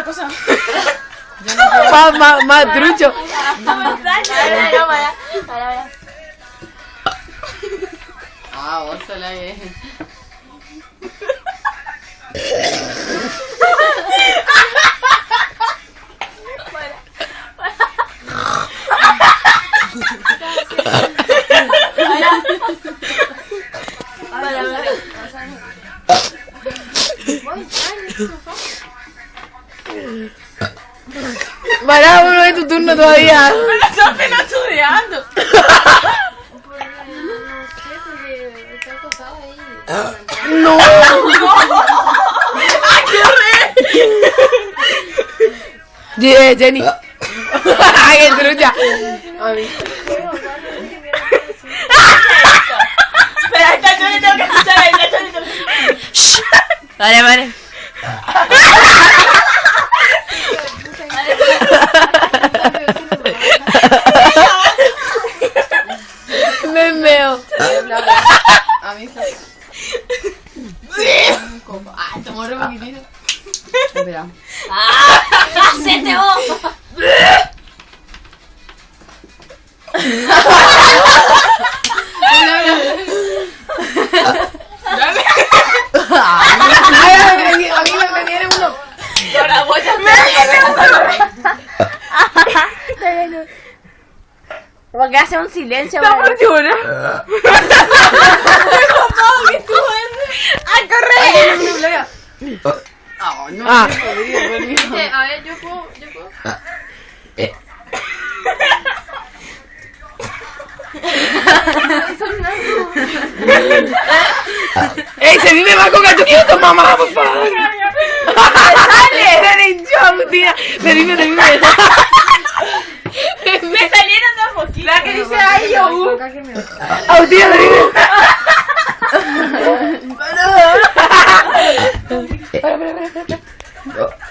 otra cosa. Más trucho. No me extraña. No, para. Ah, vos sola es. Pará, no es tu turno todavía. Pero yo apenas estudiando. No. ¡Ay, qué horror! Jenny. Ay, qué trucha. Pero esta yo le tengo que escuchar a ella, yo le tengo que escuchar. Vale. Me meo. A mí se... Ay, te muero un poquitito. Espera. ¡Hacete vos! A mí me viene uno. Ahora voy a Porque hace un silencio. No funciona. ¡A correr! Oh, no, Ah. no podría, permiso. A ver, yo puedo. ¡Ey, se vive más con gato que tu mamá, por favor! ¡Sale! ¡Se le hinchó, Agustina! ¡Se vive! Me salieron de a poquito. La que dice ay, yo. ¡Agustina, se vive!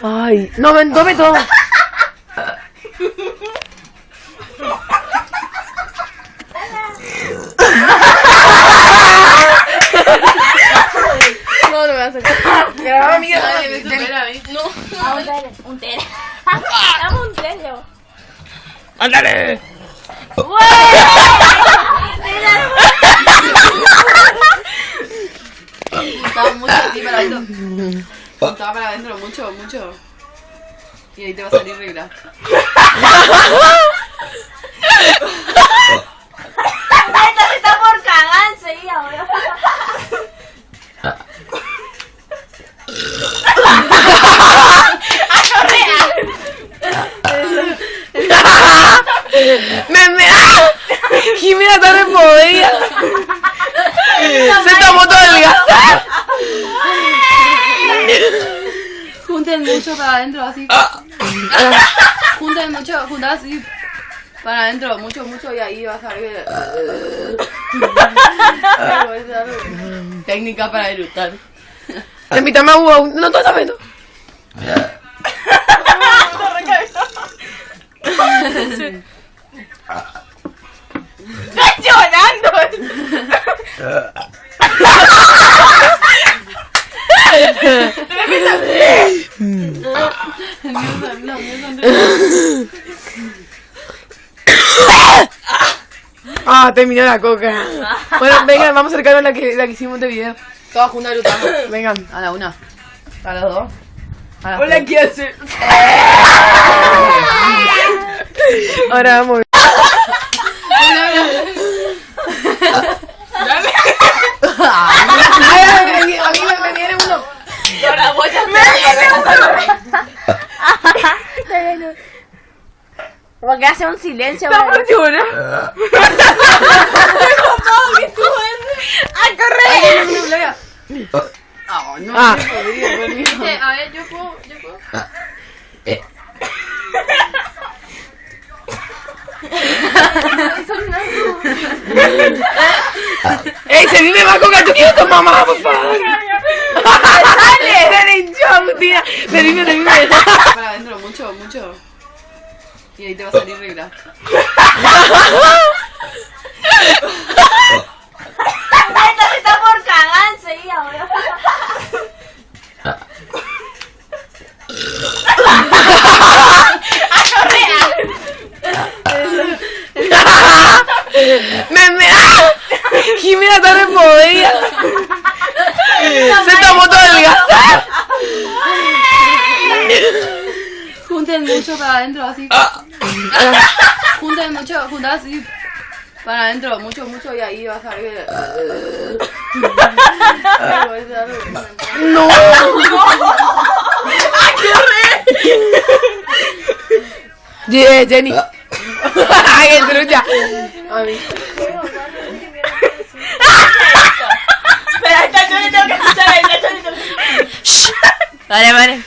¡Ay! ¡No, tome todo! No me vas a sacar. Graba, amiga. Nadie me supera a mí. No. Un tere. Dame un tere. ¡Ándale! Juntaba mucho aquí para adentro. Juntaba para adentro mucho. Y ahí te va a salir regla. Esta se está por cagar enseguida, boludo. ¡Ah! ¡Jimena está repodrida! ¡Se tomó todo el gas! Junten mucho para adentro así. Junten así. Para adentro, mucho y ahí vas a ver. Técnica para eructar. Te invitamos a Hugo. No, tú sabes tú. ¡Estás llorando! Ah, terminó la coca. Bueno, vengan, vamos a acercarnos a la que hicimos de video. Todas juntas eructamos. Vengan. A la una. A las dos. A las Hola, tres. ¿qué hace? Ahora vamos. Ay, a mí me viene uno. Ahora voy a Porque hace un silencio. No funciona. ¡A correr! Oh, no, Ah. no podría, permiso. A ver, yo puedo. ¡Ey, se vive más con gato que tu mamá, por favor! ¡Sale! ¡Se le hinchó, Agustina! ¡Se vive! Para adentro, mucho. Y ahí te va a salir regla. Esta se está por cagar enseguida, boludo. Jimena está removida. Se tomó todo el gas. Junten mucho para adentro, así. Junten mucho, junten así para adentro, mucho, mucho, y ahí vas a ver. No. Yeah, Jenny. Ay, qué trucha. Mami. Espera, esta yo le tengo que escuchar, esta yo le tengo que escuchar. Vale, vale.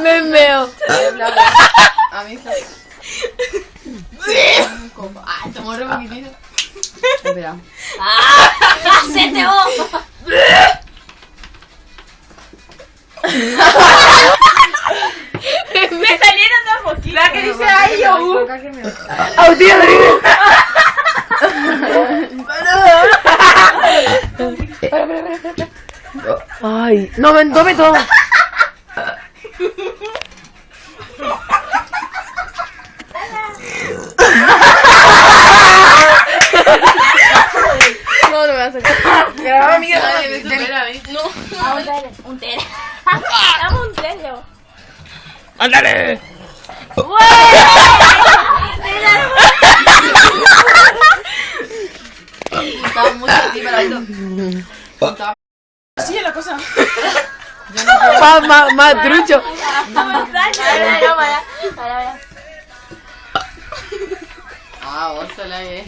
Me meo. A mí está. Ah, tomó re poquitito. Espera. ¡Hacete vos! Me salieron de a poquito. La que dice ay, yo. Autía, ay, no me tome todo. No, no me va a sacar. Graba, amiga. Nadie me supera a mí. No. Un tere. Dame un tere. Ándale. Juntaba mucho así para adentro. Juntaba. Así es la cosa. Más trucho. No me extraña. No, para. Ah, vos sola bien.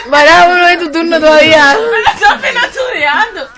Pará, no es tu turno todavía. Pero yo apenas estudiando.